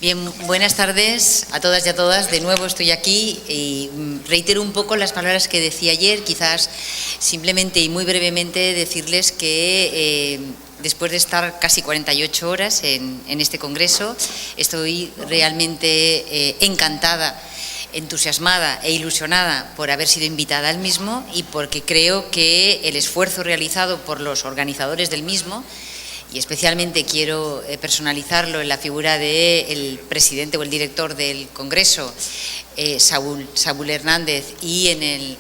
Bien, buenas tardes a todas y a todas. De nuevo estoy aquí y reitero un poco las palabras que decía ayer, quizás simplemente y muy brevemente decirles que después de estar casi 48 horas en este congreso, estoy realmente encantada, entusiasmada e ilusionada por haber sido invitada al mismo y porque creo que el esfuerzo realizado por los organizadores del mismo, y especialmente quiero personalizarlo en la figura del presidente o el director del Congreso, Saúl Hernández, y en el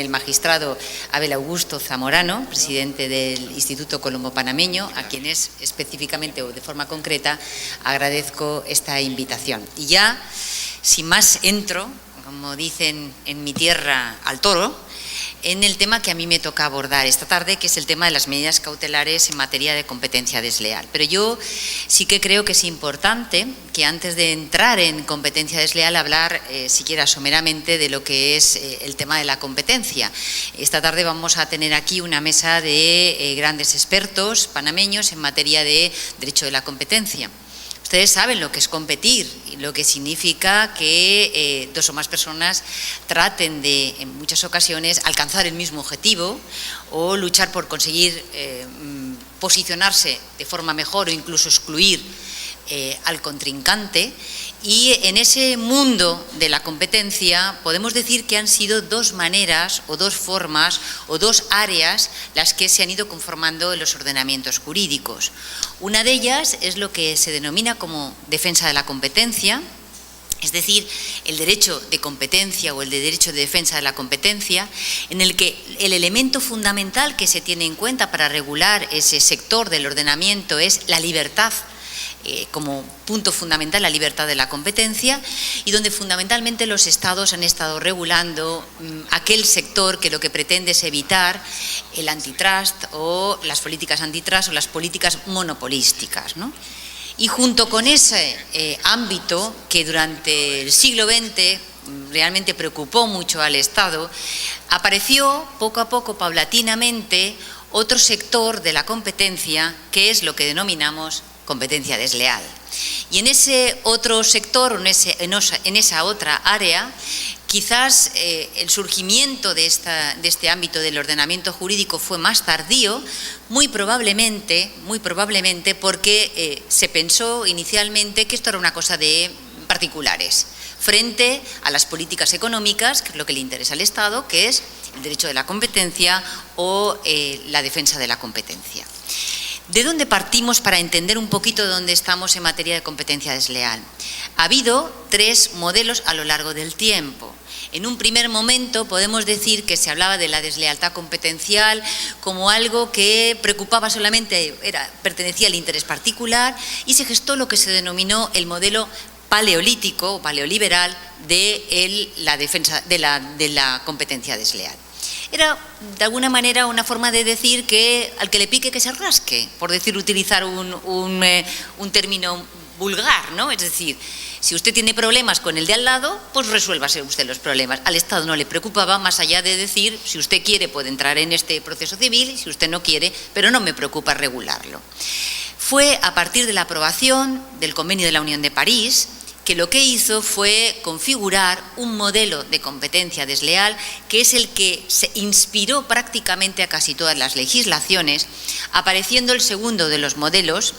magistrado Abel Augusto Zamorano, presidente del Instituto Colombo Panameño, a quienes específicamente o de forma concreta agradezco esta invitación. Y ya, sin más, entro, como dicen en mi tierra, al toro, en el tema que a mí me toca abordar esta tarde, que es el tema de las medidas cautelares en materia de competencia desleal. Pero yo sí que creo que es importante que antes de entrar en competencia desleal hablar siquiera someramente de lo que es el tema de la competencia. Esta tarde vamos a tener aquí una mesa de grandes expertos panameños en materia de derecho de la competencia. Ustedes saben lo que es competir y lo que significa que dos o más personas traten de, en muchas ocasiones, alcanzar el mismo objetivo o luchar por conseguir posicionarse de forma mejor o incluso excluir al contrincante. Y en ese mundo de la competencia podemos decir que han sido dos maneras o dos formas o dos áreas las que se han ido conformando en los ordenamientos jurídicos. Una de ellas es lo que se denomina como defensa de la competencia, es decir, el derecho de competencia o el de derecho de defensa de la competencia, en el que el elemento fundamental que se tiene en cuenta para regular ese sector del ordenamiento es la libertad, como punto fundamental, la libertad de la competencia, y donde fundamentalmente los Estados han estado regulando aquel sector que lo que pretende es evitar el antitrust o las políticas antitrust o las políticas monopolísticas, ¿no? Y junto con ese ámbito que durante el siglo XX realmente preocupó mucho al Estado, apareció poco a poco, paulatinamente, otro sector de la competencia que es lo que denominamos competencia desleal. Y en ese otro sector, en esa otra área, quizás el surgimiento de este ámbito del ordenamiento jurídico fue más tardío, muy probablemente porque se pensó inicialmente que esto era una cosa de particulares, frente a las políticas económicas, que es lo que le interesa al Estado, que es el derecho de la competencia o la defensa de la competencia. ¿De dónde partimos para entender un poquito dónde estamos en materia de competencia desleal? Ha habido tres modelos a lo largo del tiempo. En un primer momento podemos decir que se hablaba de la deslealtad competencial como algo que preocupaba solamente, pertenecía al interés particular, y se gestó lo que se denominó el modelo paleolítico o paleoliberal de la defensa de la competencia desleal. Era, de alguna manera, una forma de decir que al que le pique que se rasque, por utilizar un término vulgar, ¿no? Es decir, si usted tiene problemas con el de al lado, pues resuélvase usted los problemas. Al Estado no le preocupaba, más allá de decir, si usted quiere puede entrar en este proceso civil, si usted no quiere, pero no me preocupa regularlo. Fue a partir de la aprobación del Convenio de la Unión de París que lo que hizo fue configurar un modelo de competencia desleal que es el que se inspiró prácticamente a casi todas las legislaciones, apareciendo el segundo de los modelos,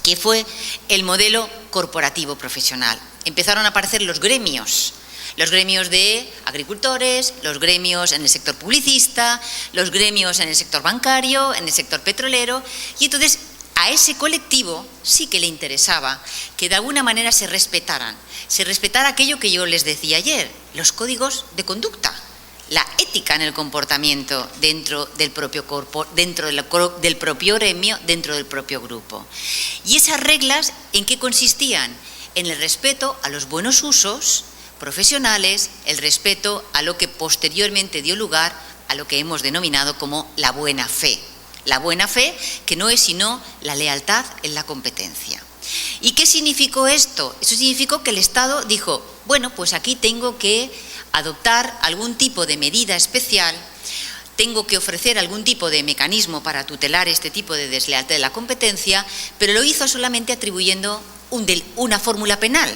que fue el modelo corporativo profesional. Empezaron a aparecer los gremios de agricultores, los gremios en el sector publicista, los gremios en el sector bancario, en el sector petrolero, y entonces a ese colectivo sí que le interesaba que de alguna manera se respetara aquello que yo les decía ayer, los códigos de conducta, la ética en el comportamiento dentro del propio corpo, dentro del propio gremio, dentro del propio grupo. ¿Y esas reglas en qué consistían? En el respeto a los buenos usos profesionales, el respeto a lo que posteriormente dio lugar a lo que hemos denominado como la buena fe. La buena fe, que no es sino la lealtad en la competencia. ¿Y qué significó esto? Eso significó que el Estado dijo, bueno, pues aquí tengo que adoptar algún tipo de medida especial, tengo que ofrecer algún tipo de mecanismo para tutelar este tipo de deslealtad de la competencia, pero lo hizo solamente atribuyendo una fórmula penal,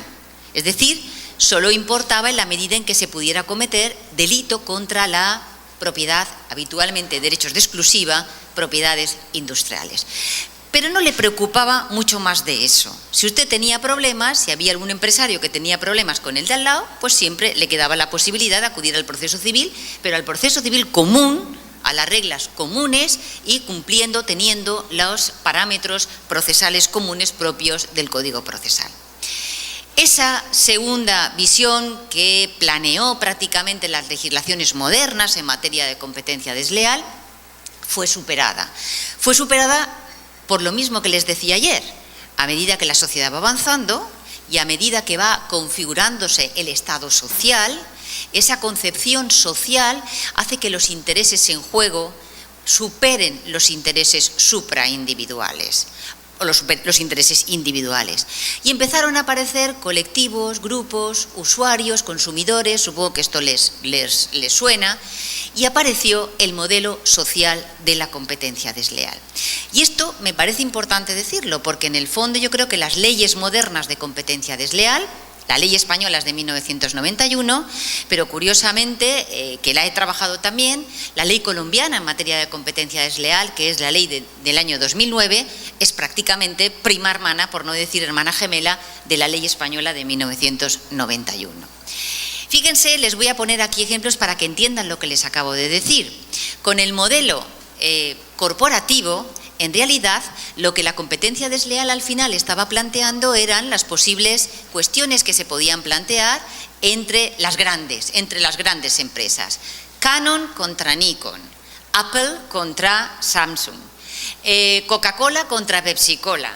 es decir, solo importaba en la medida en que se pudiera cometer delito contra la propiedad, habitualmente derechos de exclusiva, propiedades industriales. Pero no le preocupaba mucho más de eso. Si usted tenía problemas, si había algún empresario que tenía problemas con el de al lado, pues siempre le quedaba la posibilidad de acudir al proceso civil, pero al proceso civil común, a las reglas comunes y teniendo los parámetros procesales comunes propios del Código Procesal. Esa segunda visión que planeó prácticamente las legislaciones modernas en materia de competencia desleal fue superada. Fue superada por lo mismo que les decía ayer, a medida que la sociedad va avanzando y a medida que va configurándose el Estado social, esa concepción social hace que los intereses en juego superen los intereses supraindividuales o los intereses individuales. Y empezaron a aparecer colectivos, grupos, usuarios, consumidores, supongo que esto les suena, y apareció el modelo social de la competencia desleal. Y esto me parece importante decirlo, porque en el fondo yo creo que las leyes modernas de competencia desleal, la ley española es de 1991, pero curiosamente, que la he trabajado también, la ley colombiana en materia de competencia desleal, que es la ley del año 2009, es prácticamente prima hermana, por no decir hermana gemela, de la ley española de 1991. Fíjense, les voy a poner aquí ejemplos para que entiendan lo que les acabo de decir. Con el modelo corporativo, en realidad, lo que la competencia desleal al final estaba planteando eran las posibles cuestiones que se podían plantear entre las grandes empresas. Canon contra Nikon, Apple contra Samsung, Coca-Cola contra Pepsi-Cola,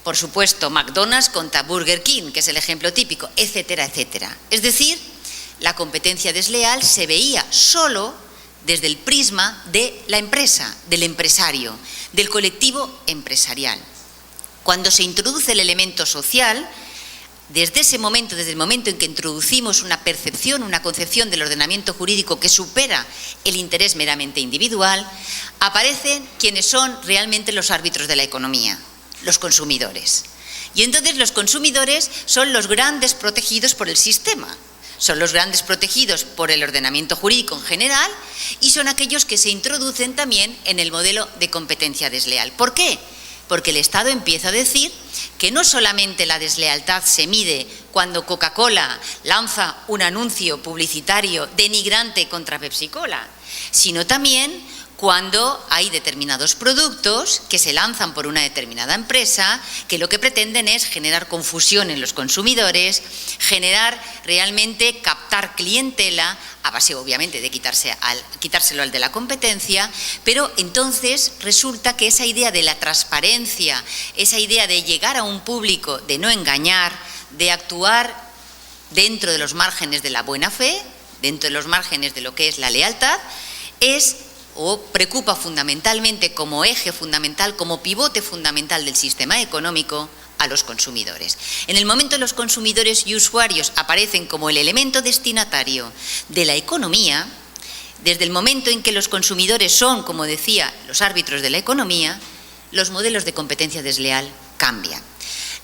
por supuesto McDonald's contra Burger King, que es el ejemplo típico, etcétera, etcétera. Es decir, la competencia desleal se veía solo desde el prisma de la empresa, del empresario, del colectivo empresarial. Cuando se introduce el elemento social, desde ese momento, desde el momento en que introducimos una percepción, una concepción del ordenamiento jurídico que supera el interés meramente individual, aparecen quienes son realmente los árbitros de la economía, los consumidores. Y entonces los consumidores son los grandes protegidos por el sistema. Son los grandes protegidos por el ordenamiento jurídico en general y son aquellos que se introducen también en el modelo de competencia desleal. ¿Por qué? Porque el Estado empieza a decir que no solamente la deslealtad se mide cuando Coca-Cola lanza un anuncio publicitario denigrante contra Pepsi-Cola, sino también cuando hay determinados productos que se lanzan por una determinada empresa que lo que pretenden es generar confusión en los consumidores, generar realmente captar clientela a base obviamente de quitárselo al de la competencia, pero entonces resulta que esa idea de la transparencia, esa idea de llegar a un público, de no engañar, de actuar dentro de los márgenes de la buena fe, dentro de los márgenes de lo que es la lealtad, preocupa fundamentalmente como eje fundamental, como pivote fundamental del sistema económico a los consumidores. En el momento en que los consumidores y usuarios aparecen como el elemento destinatario de la economía, desde el momento en que los consumidores son, como decía, los árbitros de la economía, los modelos de competencia desleal cambian.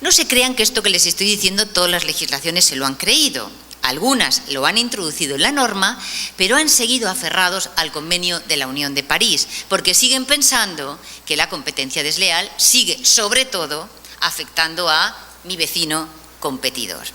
No se crean que esto que les estoy diciendo todas las legislaciones se lo han creído. Algunas lo han introducido en la norma, pero han seguido aferrados al convenio de la Unión de París, porque siguen pensando que la competencia desleal sigue, sobre todo, afectando a mi vecino competidor.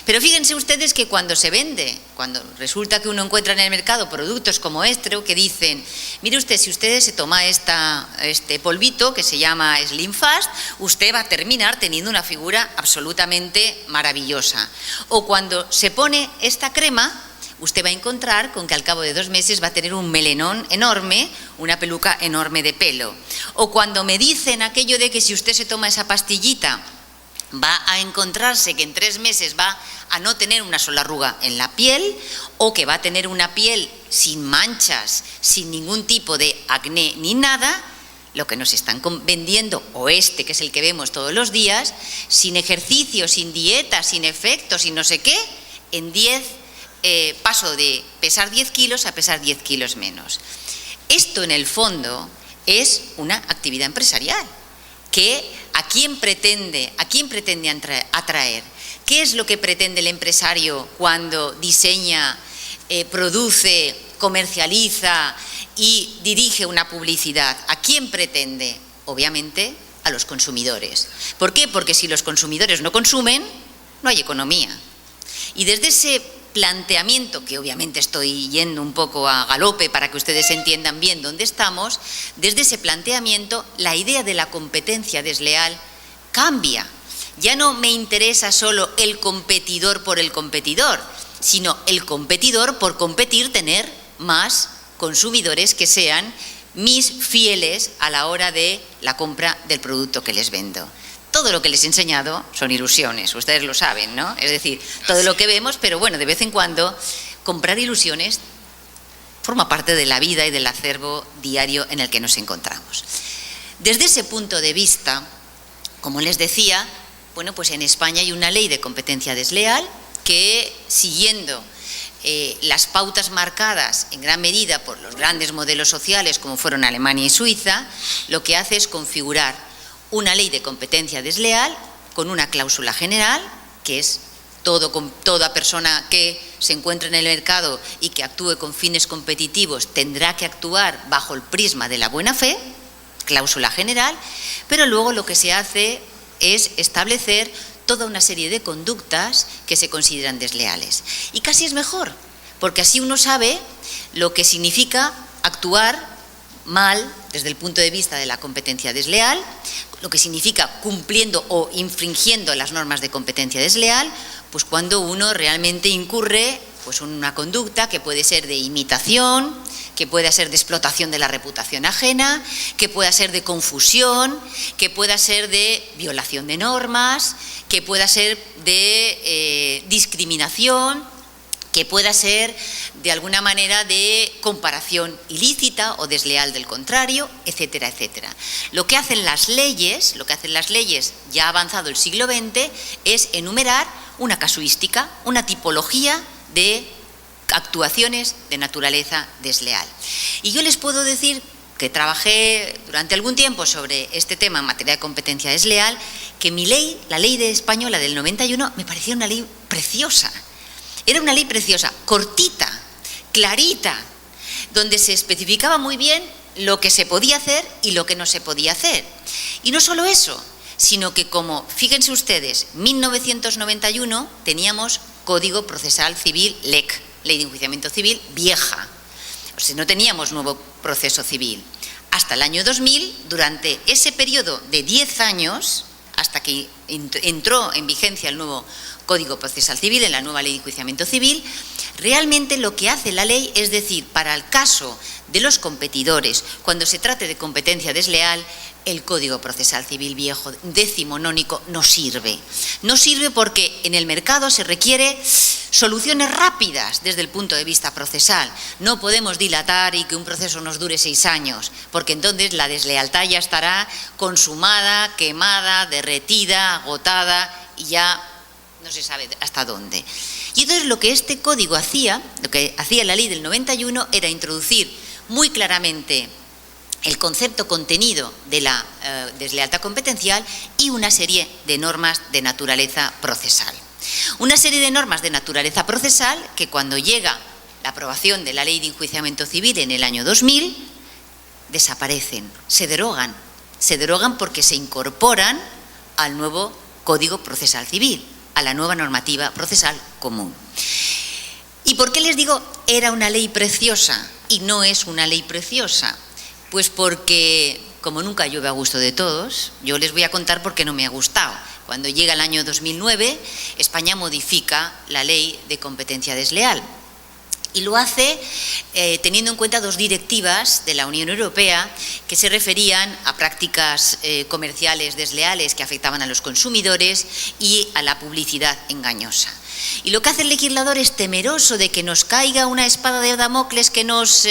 Pero fíjense ustedes que cuando se vende, cuando resulta que uno encuentra en el mercado productos como este, que dicen, mire usted, si usted se toma este polvito que se llama Slim Fast, usted va a terminar teniendo una figura absolutamente maravillosa. O cuando se pone esta crema, usted va a encontrar con que al cabo de 2 meses va a tener un melenón enorme, una peluca enorme de pelo. O cuando me dicen aquello de que si usted se toma esa pastillita, va a encontrarse que en 3 meses va a no tener una sola arruga en la piel, o que va a tener una piel sin manchas, sin ningún tipo de acné ni nada, lo que nos están vendiendo, o que es el que vemos todos los días, sin ejercicio, sin dieta, sin efecto, sin no sé qué, en 10 paso de pesar 10 kilos a pesar 10 kilos menos. Esto en el fondo es una actividad empresarial, que ¿a quién pretende atraer? ¿Qué es lo que pretende el empresario cuando diseña, produce, comercializa y dirige una publicidad? ¿A quién pretende? Obviamente a los consumidores. ¿Por qué? Porque si los consumidores no consumen, no hay economía. Y desde ese planteamiento, que obviamente estoy yendo un poco a galope para que ustedes entiendan bien dónde estamos, desde ese planteamiento la idea de la competencia desleal cambia. Ya no me interesa solo el competidor por el competidor, sino el competidor por competir, tener más consumidores que sean mis fieles a la hora de la compra del producto que les vendo. Todo lo que les he enseñado son ilusiones, ustedes lo saben, ¿no? Es decir, todo lo que vemos, pero bueno, de vez en cuando comprar ilusiones forma parte de la vida y del acervo diario en el que nos encontramos. Desde ese punto de vista, como les decía, bueno, pues en España hay una ley de competencia desleal que, siguiendo las pautas marcadas en gran medida por los grandes modelos sociales como fueron Alemania y Suiza, lo que hace es configurar una ley de competencia desleal con una cláusula general, que es toda persona que se encuentre en el mercado y que actúe con fines competitivos tendrá que actuar bajo el prisma de la buena fe, cláusula general, pero luego lo que se hace es establecer toda una serie de conductas que se consideran desleales. Y casi es mejor, porque así uno sabe lo que significa actuar mal desde el punto de vista de la competencia desleal, lo que significa cumpliendo o infringiendo las normas de competencia desleal, pues cuando uno realmente incurre pues una conducta que puede ser de imitación, que pueda ser de explotación de la reputación ajena, que pueda ser de confusión, que pueda ser de violación de normas, que pueda ser de discriminación, que pueda ser de alguna manera de comparación ilícita o desleal del contrario, etcétera, etcétera. Lo que hacen las leyes, ya avanzado el siglo XX, es enumerar una casuística, una tipología de actuaciones de naturaleza desleal. Y yo les puedo decir que trabajé durante algún tiempo sobre este tema en materia de competencia desleal, que mi ley, la ley española del 91, me parecía una ley preciosa. Era una ley preciosa, cortita, clarita, donde se especificaba muy bien lo que se podía hacer y lo que no se podía hacer. Y no solo eso, sino que como, fíjense ustedes, 1991 teníamos Código Procesal Civil LEC, Ley de Enjuiciamiento Civil vieja, o sea, no teníamos nuevo proceso civil. Hasta el año 2000, durante ese periodo de 10 años, hasta que entró en vigencia el nuevo Código Procesal Civil, en la nueva Ley de Enjuiciamiento Civil, realmente lo que hace la ley es decir, para el caso de los competidores, cuando se trate de competencia desleal, el Código Procesal Civil viejo, decimonónico, no sirve. No sirve porque en el mercado se requiere soluciones rápidas desde el punto de vista procesal. No podemos dilatar y que un proceso nos dure 6 años, porque entonces la deslealtad ya estará consumada, quemada, derretida, agotada y ya no se sabe hasta dónde. Y entonces lo que este código hacía, lo que hacía la ley del 91 era introducir muy claramente el concepto contenido de la deslealtad competencial y una serie de normas de naturaleza procesal. Una serie de normas de naturaleza procesal que cuando llega la aprobación de la Ley de Enjuiciamiento Civil en el año 2000, desaparecen, se derogan porque se incorporan al nuevo Código Procesal Civil, a la nueva normativa procesal común. ¿Y por qué les digo era una ley preciosa y no es una ley preciosa? Pues porque, como nunca llueve a gusto de todos, yo les voy a contar por qué no me ha gustado. Cuando llega el año 2009, España modifica la ley de competencia desleal y lo hace teniendo en cuenta 2 directivas de la Unión Europea que se referían a prácticas comerciales desleales que afectaban a los consumidores y a la publicidad engañosa. Y lo que hace el legislador es temeroso de que nos caiga una espada de Damocles que nos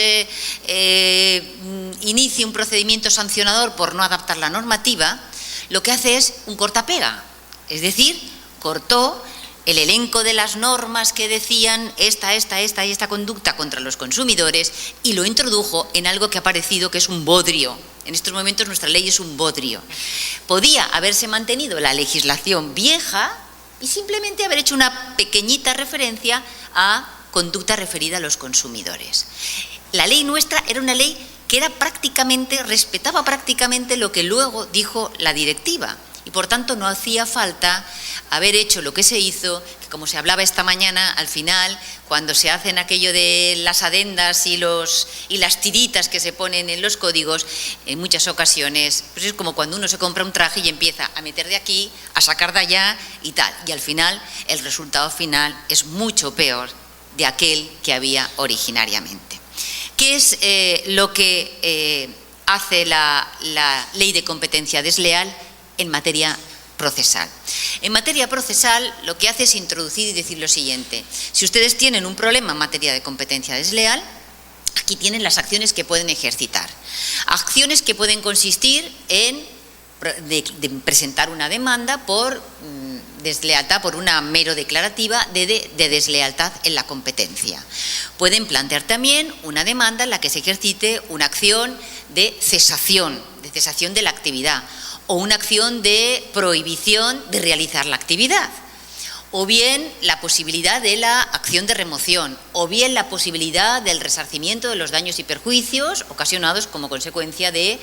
inicie un procedimiento sancionador por no adaptar la normativa, lo que hace es un cortapega, es decir, cortó el elenco de las normas que decían esta conducta contra los consumidores y lo introdujo en algo que ha parecido que es un bodrio. En estos momentos nuestra ley es un bodrio. Podía haberse mantenido la legislación vieja y simplemente haber hecho una pequeñita referencia a conducta referida a los consumidores. La ley nuestra era una ley que respetaba prácticamente lo que luego dijo la directiva. Y por tanto no hacía falta haber hecho lo que se hizo, que como se hablaba esta mañana, al final, cuando se hacen aquello de las adendas y las tiritas que se ponen en los códigos, en muchas ocasiones, pues es como cuando uno se compra un traje y empieza a meter de aquí, a sacar de allá y tal. Y al final, el resultado final es mucho peor de aquel que había originariamente. ¿Qué es lo que hace la ley de competencia desleal en materia procesal? En materia procesal lo que hace es introducir y decir lo siguiente: si ustedes tienen un problema en materia de competencia desleal, aquí tienen las acciones que pueden ejercitar. Acciones que pueden consistir en presentar una demanda por deslealtad, por una mero declarativa de deslealtad en la competencia. Pueden plantear también una demanda en la que se ejercite una acción de cesación de la actividad, o una acción de prohibición de realizar la actividad, o bien la posibilidad de la acción de remoción, o bien la posibilidad del resarcimiento de los daños y perjuicios ocasionados como consecuencia de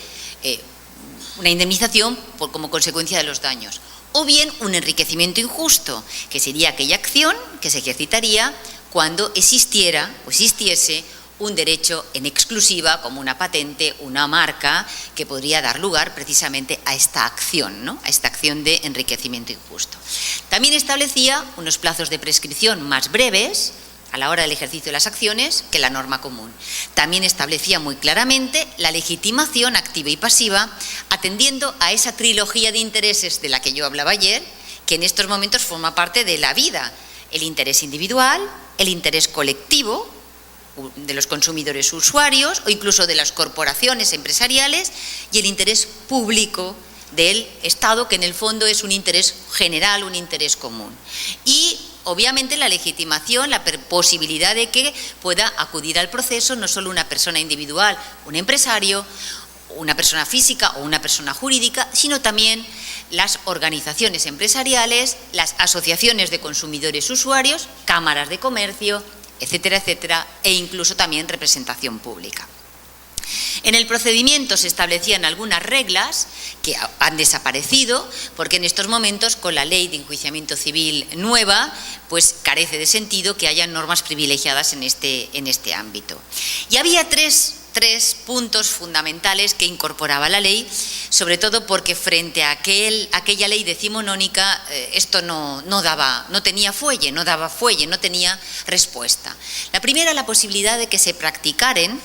una indemnización como consecuencia de los daños, o bien un enriquecimiento injusto, que sería aquella acción que se ejercitaría cuando existiera o existiese un derecho en exclusiva, como una patente, una marca, que podría dar lugar precisamente a esta acción, ¿no? A esta acción de enriquecimiento injusto. También establecía unos plazos de prescripción más breves a la hora del ejercicio de las acciones que la norma común. También establecía muy claramente la legitimación activa y pasiva, atendiendo a esa trilogía de intereses de la que yo hablaba ayer, que en estos momentos forma parte de la vida: el interés individual, el interés colectivo de los consumidores usuarios o incluso de las corporaciones empresariales, y el interés público del Estado, que en el fondo es un interés general, un interés común. Y obviamente la legitimación, la posibilidad de que pueda acudir al proceso no solo una persona individual, un empresario, una persona física o una persona jurídica, sino también las organizaciones empresariales, las asociaciones de consumidores usuarios, cámaras de comercio, etcétera, etcétera, e incluso también representación pública. En el procedimiento se establecían algunas reglas que han desaparecido, porque en estos momentos, con la ley de enjuiciamiento civil nueva, pues carece de sentido que haya normas privilegiadas en este ámbito. Y había tres puntos fundamentales que incorporaba la ley, sobre todo porque frente a aquella ley decimonónica esto no tenía fuelle, no tenía respuesta. La primera, la posibilidad de que se practicaren,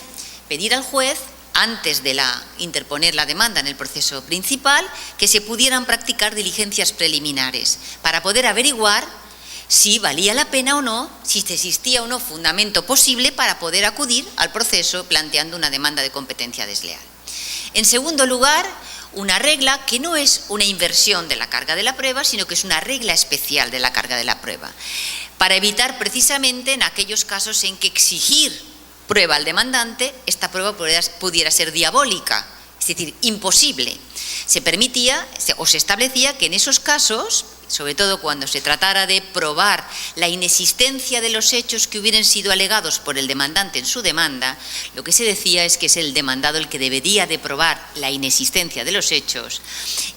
pedir al juez, antes de interponer la demanda en el proceso principal, que se pudieran practicar diligencias preliminares para poder averiguar si valía la pena o no, si existía o no fundamento posible para poder acudir al proceso planteando una demanda de competencia desleal. En segundo lugar, una regla que no es una inversión de la carga de la prueba, sino que es una regla especial de la carga de la prueba, para evitar precisamente en aquellos casos en que exigir prueba al demandante, esta prueba pudiera ser diabólica, es decir, imposible. Se permitía o se establecía que en esos casos, sobre todo cuando se tratara de probar la inexistencia de los hechos que hubieran sido alegados por el demandante en su demanda, lo que se decía es que es el demandado el que debería de probar la inexistencia de los hechos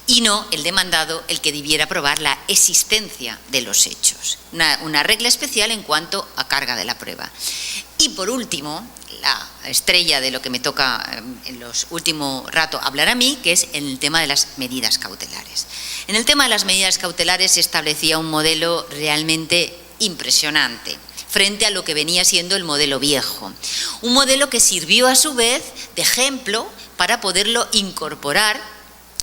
y no el demandado el que debiera probar la existencia de los hechos. Una regla especial en cuanto a carga de la prueba. Y por último, la estrella de lo que me toca en los últimos rato hablar a mí, que es en el tema de las medidas cautelares. En el tema de las medidas cautelares se establecía un modelo realmente impresionante frente a lo que venía siendo el modelo viejo. Un modelo que sirvió a su vez de ejemplo para poderlo incorporar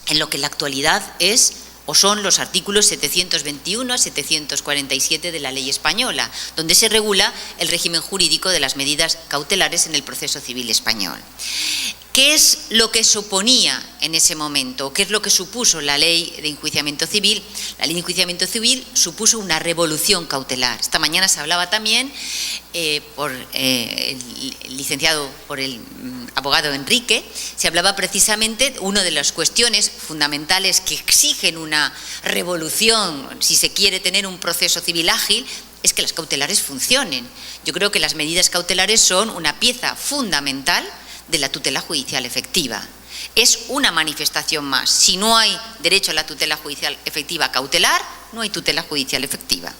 en lo que en la actualidad es o son los artículos 721 a 747 de la ley española, donde se regula el régimen jurídico de las medidas cautelares en el proceso civil español. ¿Qué es lo que suponía en ese momento? ¿Qué es lo que supuso la ley de enjuiciamiento civil? La ley de enjuiciamiento civil supuso una revolución cautelar. Esta mañana se hablaba también por el licenciado, por el abogado Enrique, se hablaba precisamente, una de las cuestiones fundamentales que exigen una revolución, si se quiere tener un proceso civil ágil, es que las cautelares funcionen. Yo creo que las medidas cautelares son una pieza fundamental de la tutela judicial efectiva. Es una manifestación más. Si no hay derecho a la tutela judicial efectiva cautelar, no hay tutela judicial efectiva.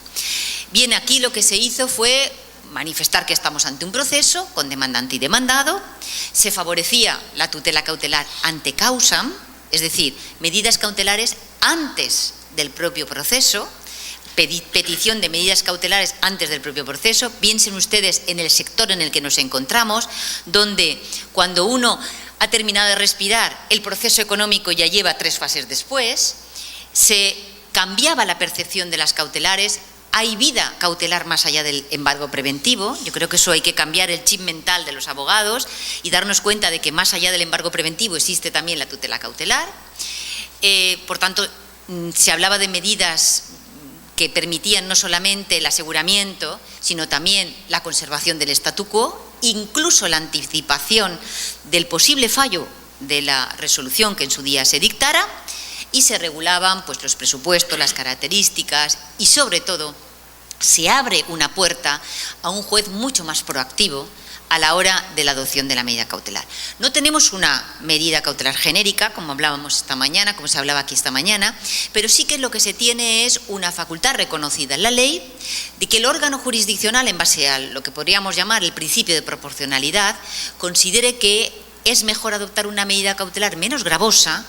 Bien, aquí lo que se hizo fue manifestar que estamos ante un proceso con demandante y demandado. Se favorecía la tutela cautelar ante causam, es decir, medidas cautelares antes del propio proceso, petición de medidas cautelares antes del propio proceso. Piensen ustedes en el sector en el que nos encontramos, donde cuando uno ha terminado de respirar, el proceso económico ya lleva 3 fases después, se cambiaba la percepción de las cautelares, hay vida cautelar más allá del embargo preventivo. Yo creo que eso hay que cambiar el chip mental de los abogados y darnos cuenta de que más allá del embargo preventivo existe también la tutela cautelar. Por tanto, se hablaba de medidas que permitían no solamente el aseguramiento, sino también la conservación del statu quo, incluso la anticipación del posible fallo de la resolución que en su día se dictara, y se regulaban pues, los presupuestos, las características y, sobre todo, se abre una puerta a un juez mucho más proactivo a la hora de la adopción de la medida cautelar. No tenemos una medida cautelar genérica, como hablábamos esta mañana, como se hablaba aquí esta mañana, pero sí que lo que se tiene es una facultad reconocida en la ley de que el órgano jurisdiccional, en base a lo que podríamos llamar el principio de proporcionalidad, considere que es mejor adoptar una medida cautelar menos gravosa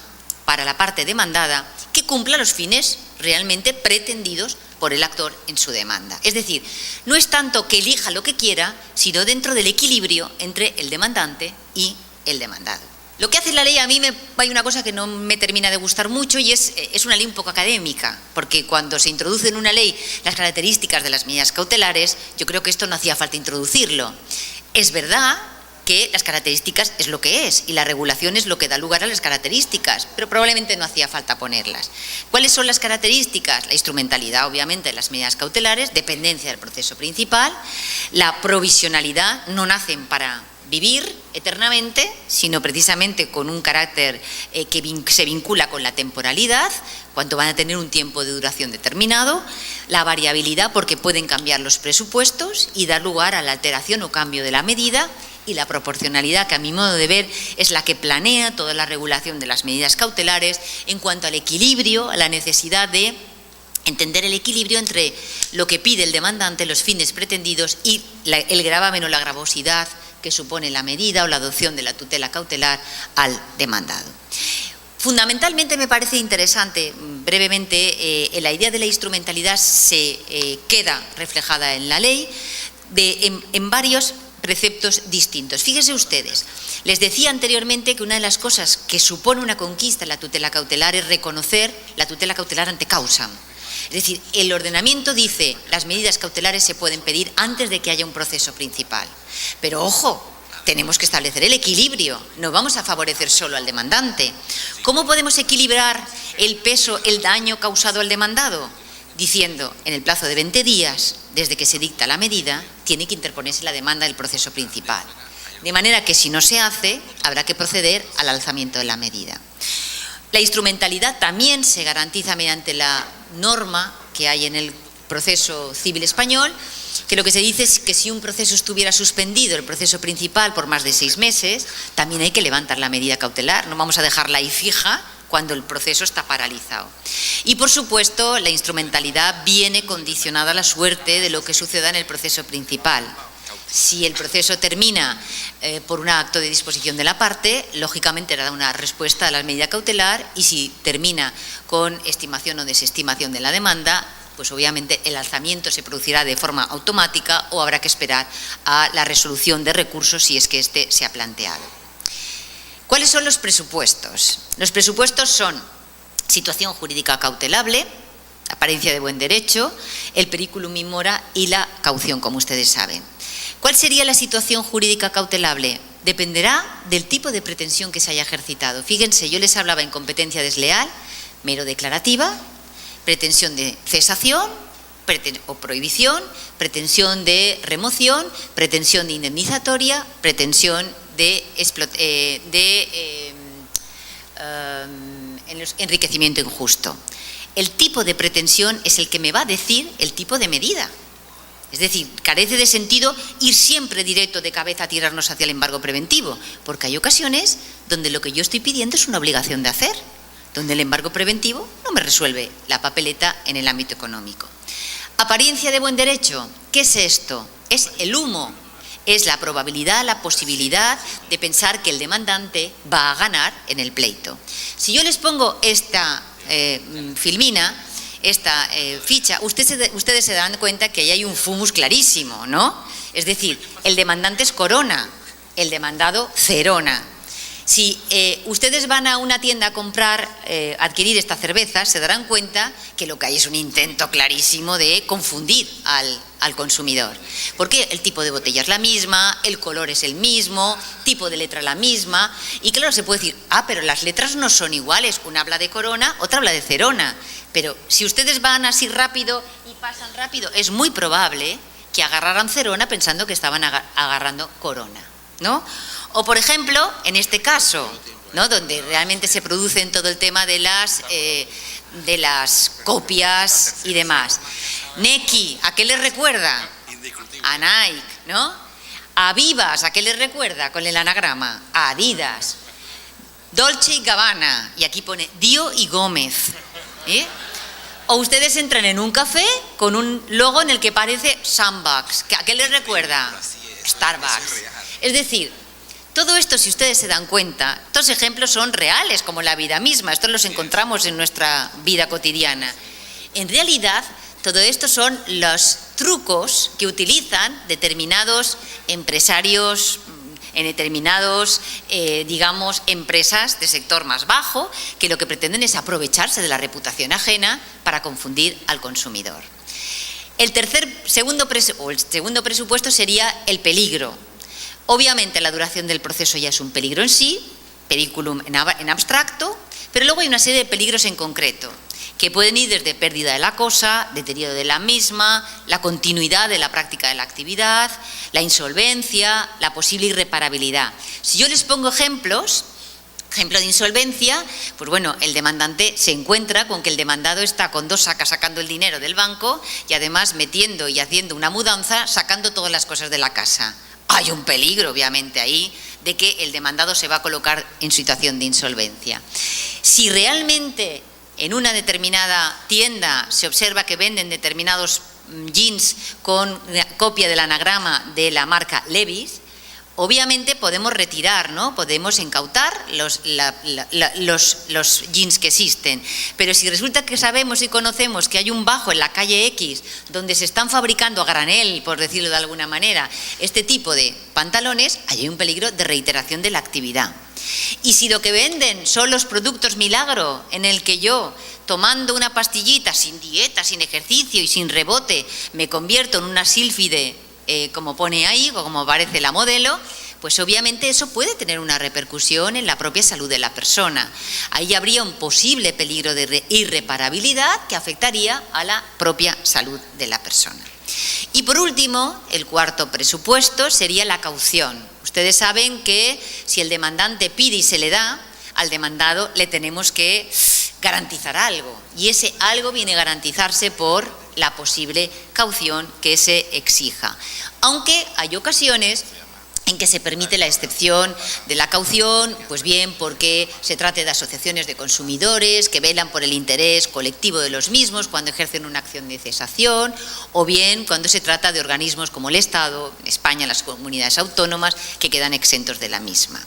para la parte demandada que cumpla los fines realmente pretendidos por el actor en su demanda. Es decir, no es tanto que elija lo que quiera, sino dentro del equilibrio entre el demandante y el demandado. Lo que hace la ley, a mí hay una cosa que no me termina de gustar mucho, y es una ley un poco académica, porque cuando se introduce en una ley las características de las medidas cautelares, yo creo que esto no hacía falta introducirlo. Es verdad que las características es lo que es y la regulación es lo que da lugar a las características, pero probablemente no hacía falta ponerlas. ¿Cuáles son las características? La instrumentalidad, obviamente, de las medidas cautelares, dependencia del proceso principal, la provisionalidad, no nacen para vivir eternamente, sino precisamente con un carácter que se vincula con la temporalidad, cuánto van a tener un tiempo de duración determinado, la variabilidad porque pueden cambiar los presupuestos y dar lugar a la alteración o cambio de la medida, y la proporcionalidad, que a mi modo de ver es la que planea toda la regulación de las medidas cautelares en cuanto al equilibrio, a la necesidad de entender el equilibrio entre lo que pide el demandante, los fines pretendidos y el gravamen o la gravosidad que supone la medida o la adopción de la tutela cautelar al demandado. Fundamentalmente me parece interesante, brevemente, la idea de la instrumentalidad se queda reflejada en la ley en varios preceptos distintos. Fíjense ustedes, les decía anteriormente que una de las cosas que supone una conquista en la tutela cautelar es reconocer la tutela cautelar ante causam. Es decir, el ordenamiento dice las medidas cautelares se pueden pedir antes de que haya un proceso principal. Pero ojo, tenemos que establecer el equilibrio, no vamos a favorecer solo al demandante. ¿Cómo podemos equilibrar el peso, el daño causado al demandado? Diciendo, en el plazo de 20 días, desde que se dicta la medida, tiene que interponerse la demanda del proceso principal. De manera que si no se hace, habrá que proceder al alzamiento de la medida. La instrumentalidad también se garantiza mediante la norma que hay en el proceso civil español, que lo que se dice es que si un proceso estuviera suspendido, el proceso principal, por más de 6 meses, también hay que levantar la medida cautelar, no vamos a dejarla ahí fija cuando el proceso está paralizado. Y por supuesto, la instrumentalidad viene condicionada a la suerte de lo que suceda en el proceso principal. Si el proceso termina por un acto de disposición de la parte, lógicamente dará una respuesta a la medida cautelar, y si termina con estimación o desestimación de la demanda, pues obviamente el alzamiento se producirá de forma automática o habrá que esperar a la resolución de recursos si es que éste se ha planteado. ¿Cuáles son los presupuestos? Los presupuestos son situación jurídica cautelable, apariencia de buen derecho, el periculum in mora y la caución, como ustedes saben. ¿Cuál sería la situación jurídica cautelable? dependerá del tipo de pretensión que se haya ejercitado. Fíjense, yo les hablaba en competencia desleal, mero declarativa, pretensión de cesación o prohibición, pretensión de remoción, pretensión de indemnizatoria, pretensión de enriquecimiento injusto. El tipo de pretensión es el que me va a decir el tipo de medida. Es decir, carece de sentido ir siempre directo de cabeza a tirarnos hacia el embargo preventivo, porque hay ocasiones donde lo que yo estoy pidiendo es una obligación de hacer, donde el embargo preventivo no me resuelve la papeleta en el ámbito económico. Apariencia de buen derecho, ¿qué es esto? Es el humo, es la probabilidad, la posibilidad de pensar que el demandante va a ganar en el pleito. Si yo les pongo esta filmina, esta ficha, ustedes se dan cuenta que ahí hay un fumus clarísimo, ¿no? Es decir, el demandante es corona, el demandado cerona. Si ustedes van a una tienda a comprar, adquirir esta cerveza, se darán cuenta que lo que hay es un intento clarísimo de confundir al consumidor. Porque el tipo de botella es la misma, el color es el mismo, tipo de letra la misma, y claro, se puede decir, pero las letras no son iguales, una habla de corona, otra habla de cerona. Pero si ustedes van así rápido y pasan rápido, es muy probable que agarraran cerona pensando que estaban agarrando corona, ¿no? O, por ejemplo, en este caso, ¿no?, donde realmente se producen todo el tema de las copias y demás. Neki, ¿a qué les recuerda? A Nike, ¿no? A Vivas, ¿a qué les recuerda con el anagrama? A Adidas. Dolce y Gabbana, y aquí pone Dio y Gómez. O ustedes entran en un café con un logo en el que parece Starbucks. ¿A qué les recuerda? Starbucks. Es decir, todo esto, si ustedes se dan cuenta, estos ejemplos son reales, como la vida misma. Estos los encontramos en nuestra vida cotidiana. En realidad, todo esto son los trucos que utilizan determinados empresarios en determinados, digamos, empresas de sector más bajo, que lo que pretenden es aprovecharse de la reputación ajena para confundir al consumidor. El segundo presupuesto sería el peligro. Obviamente la duración del proceso ya es un peligro en sí, periculum en abstracto, pero luego hay una serie de peligros en concreto, que pueden ir desde pérdida de la cosa, deterioro de la misma, la continuidad de la práctica de la actividad, la insolvencia, la posible irreparabilidad. Si yo les pongo ejemplo de insolvencia, pues bueno, el demandante se encuentra con que el demandado está con dos sacas sacando el dinero del banco y además metiendo y haciendo una mudanza, sacando todas las cosas de la casa. Hay un peligro, obviamente, ahí de que el demandado se va a colocar en situación de insolvencia. Si realmente en una determinada tienda se observa que venden determinados jeans con copia del anagrama de la marca Levi's, obviamente podemos retirar, ¿no? Podemos incautar los jeans que existen, pero si resulta que sabemos y conocemos que hay un bajo en la calle X donde se están fabricando a granel, por decirlo de alguna manera, este tipo de pantalones, hay un peligro de reiteración de la actividad. Y si lo que venden son los productos milagro, en el que yo, tomando una pastillita, sin dieta, sin ejercicio y sin rebote, me convierto en una sílfide, como pone ahí, o como aparece la modelo, pues obviamente eso puede tener una repercusión en la propia salud de la persona. Ahí habría un posible peligro de irreparabilidad que afectaría a la propia salud de la persona. Y por último, el cuarto presupuesto sería la caución. Ustedes saben que si el demandante pide y se le da, al demandado le tenemos que garantizar algo, y ese algo viene a garantizarse por la posible caución que se exija. Aunque hay ocasiones en que se permite la excepción de la caución, pues bien porque se trate de asociaciones de consumidores que velan por el interés colectivo de los mismos cuando ejercen una acción de cesación, o bien cuando se trata de organismos como el Estado, en España las comunidades autónomas, que quedan exentos de la misma.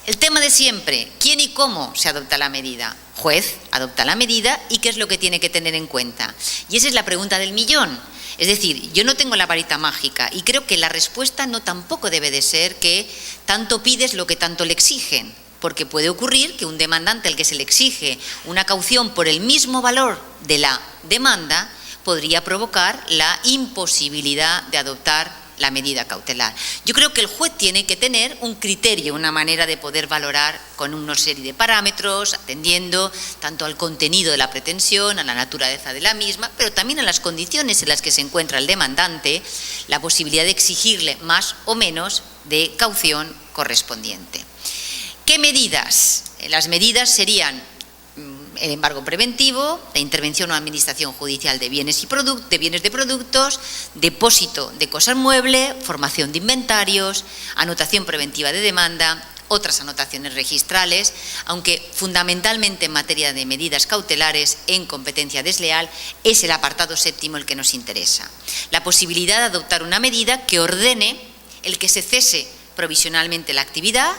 El tema de siempre, ¿quién y cómo se adopta la medida? Juez adopta la medida y ¿qué es lo que tiene que tener en cuenta? Y esa es la pregunta del millón. Es decir, yo no tengo la varita mágica y creo que la respuesta no tampoco debe de ser que tanto pides lo que tanto le exigen, porque puede ocurrir que un demandante al que se le exige una caución por el mismo valor de la demanda podría provocar la imposibilidad de adoptar la medida cautelar. Yo creo que el juez tiene que tener un criterio, una manera de poder valorar con una serie de parámetros, atendiendo tanto al contenido de la pretensión, a la naturaleza de la misma, pero también a las condiciones en las que se encuentra el demandante, la posibilidad de exigirle más o menos de caución correspondiente. ¿Qué medidas? Las medidas serían el embargo preventivo, la intervención o administración judicial de bienes de productos, depósito de cosas muebles, formación de inventarios, anotación preventiva de demanda, otras anotaciones registrales, aunque fundamentalmente en materia de medidas cautelares en competencia desleal es el apartado séptimo el que nos interesa. La posibilidad de adoptar una medida que ordene el que se cese provisionalmente la actividad,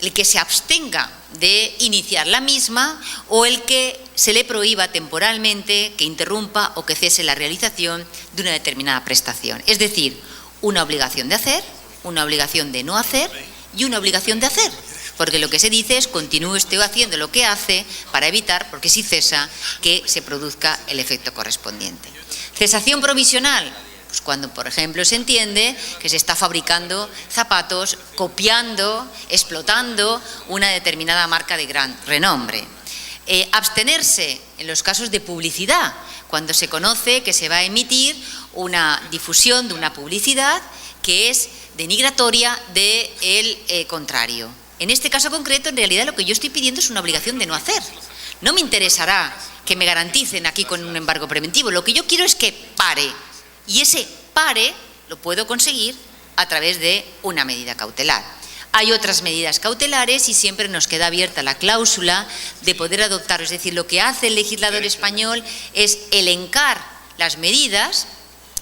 el que se abstenga de iniciar la misma o el que se le prohíba temporalmente que interrumpa o que cese la realización de una determinada prestación. Es decir, una obligación de hacer, una obligación de no hacer y una obligación de hacer. Porque lo que se dice es continúe usted haciendo lo que hace para evitar, porque si cesa, que se produzca el efecto correspondiente. Cesación provisional. Cuando, por ejemplo, se entiende que se está fabricando zapatos copiando, explotando una determinada marca de gran renombre. Abstenerse en los casos de publicidad, cuando se conoce que se va a emitir una difusión de una publicidad que es denigratoria del contrario. En este caso concreto, en realidad, lo que yo estoy pidiendo es una obligación de no hacer. No me interesará que me garanticen aquí con un embargo preventivo. Lo que yo quiero es que pare. Y ese pare lo puedo conseguir a través de una medida cautelar. Hay otras medidas cautelares y siempre nos queda abierta la cláusula de poder adoptar. Es decir, lo que hace el legislador español es elencar las medidas,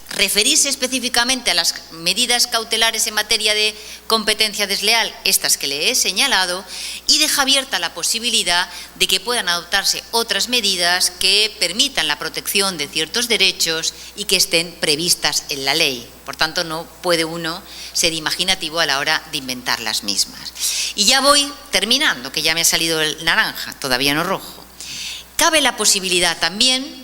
referirse específicamente a las medidas cautelares en materia de competencia desleal, estas que le he señalado, y deja abierta la posibilidad de que puedan adoptarse otras medidas que permitan la protección de ciertos derechos y que estén previstas en la ley. Por tanto, no puede uno ser imaginativo a la hora de inventar las mismas. Y ya voy terminando, que ya me ha salido el naranja, todavía no rojo. Cabe la posibilidad también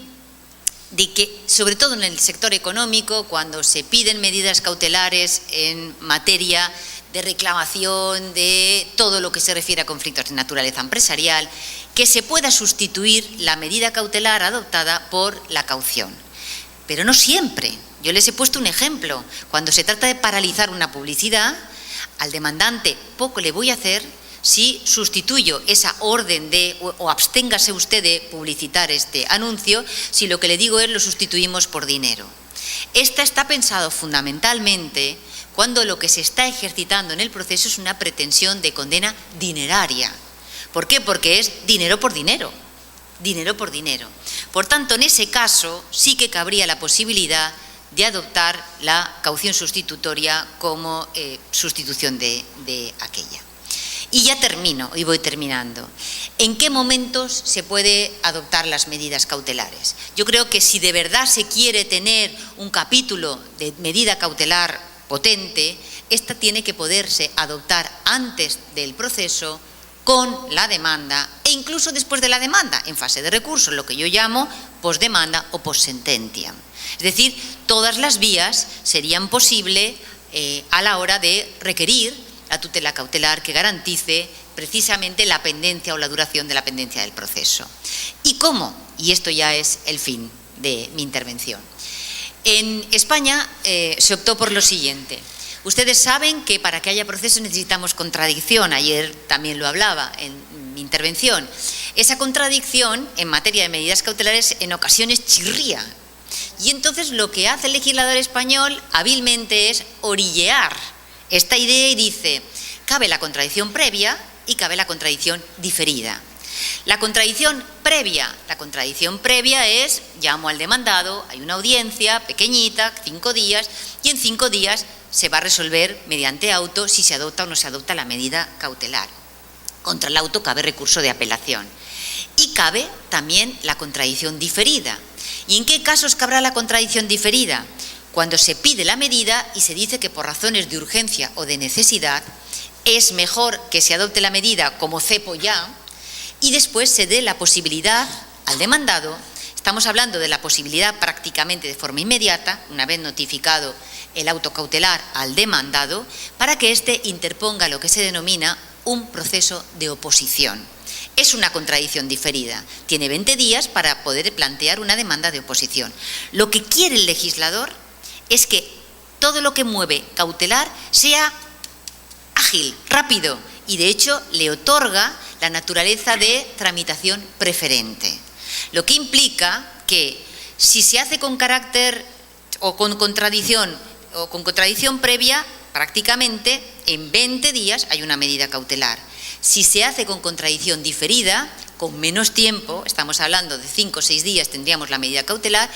de que, sobre todo en el sector económico, cuando se piden medidas cautelares en materia de reclamación de todo lo que se refiere a conflictos de naturaleza empresarial, que se pueda sustituir la medida cautelar adoptada por la caución. Pero no siempre. Yo les he puesto un ejemplo. Cuando se trata de paralizar una publicidad, al demandante poco le voy a hacer si sustituyo esa orden de o absténgase usted de publicitar este anuncio, si lo que le digo es lo sustituimos por dinero. Esta está pensado fundamentalmente cuando lo que se está ejercitando en el proceso es una pretensión de condena dineraria. ¿Por qué? Porque es dinero por dinero. Dinero por dinero. Por tanto, en ese caso sí que cabría la posibilidad de adoptar la caución sustitutoria como sustitución de aquella. Y ya termino, y voy terminando. ¿En qué momentos se puede adoptar las medidas cautelares? Yo creo que si de verdad se quiere tener un capítulo de medida cautelar potente, esta tiene que poderse adoptar antes del proceso, con la demanda e incluso después de la demanda, en fase de recurso, lo que yo llamo postdemanda o postsentencia. Es decir, todas las vías serían posibles a la hora de requerir la tutela cautelar que garantice precisamente la pendencia o la duración de la pendencia del proceso. ¿Y cómo? Y esto ya es el fin de mi intervención. En España se optó por lo siguiente. Ustedes saben que para que haya proceso necesitamos contradicción. Ayer también lo hablaba en mi intervención. Esa contradicción en materia de medidas cautelares en ocasiones chirría. Y entonces lo que hace el legislador español hábilmente es orillear esta idea y dice, cabe la contradicción previa y cabe la contradicción diferida. La contradicción previa es, llamo al demandado, hay una audiencia pequeñita, 5 días, y en 5 días se va a resolver mediante auto si se adopta o no se adopta la medida cautelar. Contra el auto cabe recurso de apelación. Y cabe también la contradicción diferida. ¿Y en qué casos cabrá la contradicción diferida? Cuando se pide la medida y se dice que por razones de urgencia o de necesidad es mejor que se adopte la medida como cepo ya y después se dé la posibilidad al demandado, Estamos hablando de la posibilidad prácticamente de forma inmediata, una vez notificado el auto cautelar al demandado, para que éste interponga lo que se denomina un proceso de oposición. Es una contradicción diferida. Tiene 20 días para poder plantear una demanda de oposición. Lo que quiere el legislador es que todo lo que mueve cautelar sea ágil, rápido, y de hecho le otorga la naturaleza de tramitación preferente. Lo que implica que si se hace con carácter o con contradicción previa, prácticamente en 20 días hay una medida cautelar. Si se hace con contradicción diferida, con menos tiempo, estamos hablando de 5 o 6 días tendríamos la medida cautelar,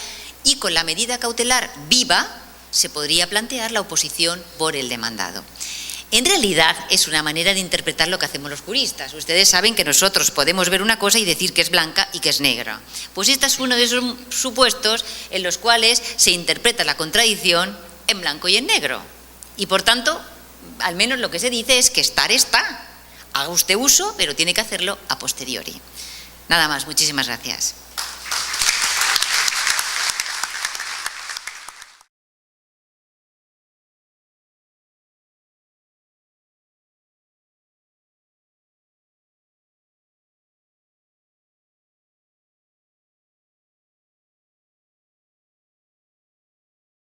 y con la medida cautelar viva se podría plantear la oposición por el demandado. En realidad es una manera de interpretar lo que hacemos los juristas. Ustedes saben que nosotros podemos ver una cosa y decir que es blanca y que es negra. Pues este es uno de esos supuestos en los cuales se interpreta la contradicción en blanco y en negro. Y por tanto, al menos lo que se dice es que estar está. Haga usted uso, pero tiene que hacerlo a posteriori. Nada más, muchísimas gracias.